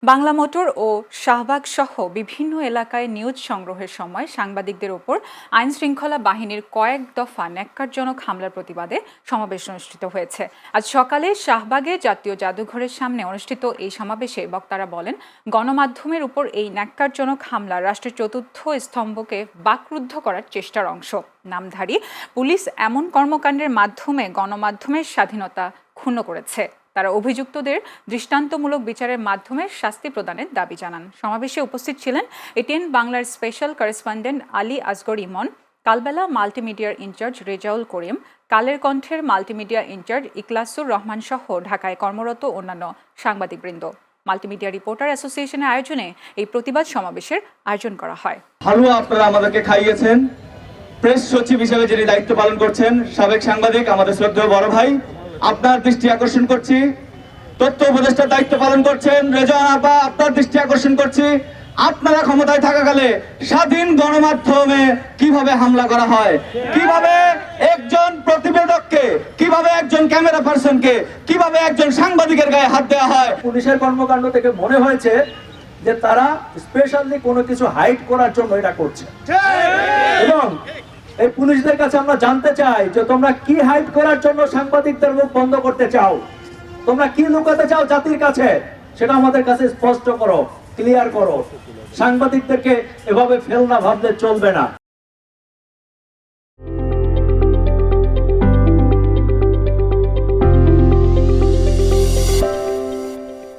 Bangla motor ও শাহবাগ সহ বিভিন্ন এলাকায় নিউজ সংগ্রহের সময় সাংবাদিকদের ওপর আইনশৃঙ্খলা বাহিনীর কয়েক দফা ন্যাক্কারজনক হামলার প্রতিবাদে সমাবেশ অনুষ্ঠিত হয়েছে। আজ সকালে শাহবাগে জাতীয় জাদুঘরের সামনে অনুষ্ঠিত এই সমাবেশে বক্তারা বলেন, গণমাধ্যমের উপর এই ন্যাক্কারজনক হামলা রাষ্ট্রের চতুর্থ স্তম্ভকে বাকরুদ্ধ করার চেষ্টার অংশ। নামধারী পুলিশ এমন কর্মকাণ্ডের মাধ্যমে গণমাধ্যমের স্বাধীনতা ক্ষুণ্ণ করেছে। তারা অভিযুক্তদের দৃষ্টান্তমূলক বিচারের মাধ্যমে শাস্তি প্রদানের দাবি জানান। সমাবেশে উপস্থিত ছিলেন এটিএন বাংলার স্পেশাল করেসপন্ডেন্ট আলী আসগর ইমন, কালবেলা মাল্টিমিডিয়ার ইনচার্জ রেজাউল করিম, কালের কণ্ঠের মাল্টিমিডিয়া ইনচার্জ ইকলাসুর রহমান সহ ঢাকায় কর্মরত অন্যান্য সাংবাদিকবৃন্দ। মাল্টিমিডিয়া রিপোর্টার অ্যাসোসিয়েশনের আয়োজনে এই প্রতিবাদ সমাবেশের আয়োজন করা হয়। হালুয়া আপনারা আমাদেরকে খাইয়েছেন। প্রেস সচিব হিসেবে যিনি দায়িত্ব পালন করছেন সাবেক সাংবাদিক আমাদের শ্রদ্ধেয় বড় ভাই, আপনার দৃষ্টি আকর্ষণ করছি। তথ্য উপদেষ্টার দায়িত্ব পালন করছেন রেজওয়ান আপা, আপনার দৃষ্টি আকর্ষণ করছি। আপনারা ক্ষমতায় থাকাকালে স্বাধীন গণমাধ্যমে কিভাবে হামলা করা হয়, কিভাবে একজন প্রতিবেদককে, কিভাবে একজন ক্যামেরা পার্সনকে, কিভাবে একজন সাংবাদিকের গায়ে হাত দেওয়া হয়। পুলিশের কর্মকাণ্ড থেকে মনে হয়েছে যে তারা স্পেশালি কোনো কিছু হাইড করার জন্য এটা করছে। এবং এই পুলিশদের কাছে আমরা জানতে চাই যে তোমরা কি হাইড করার জন্য সাংবাদিকদের মুখ বন্ধ করতে চাও, তোমরা কি লুকাতে চাও জাতির কাছে, সেটা আমাদের কাছে স্পষ্ট করো, ক্লিয়ার করো। সাংবাদিকদেরকে এভাবে ফেলনা ভাবলে চলবে না।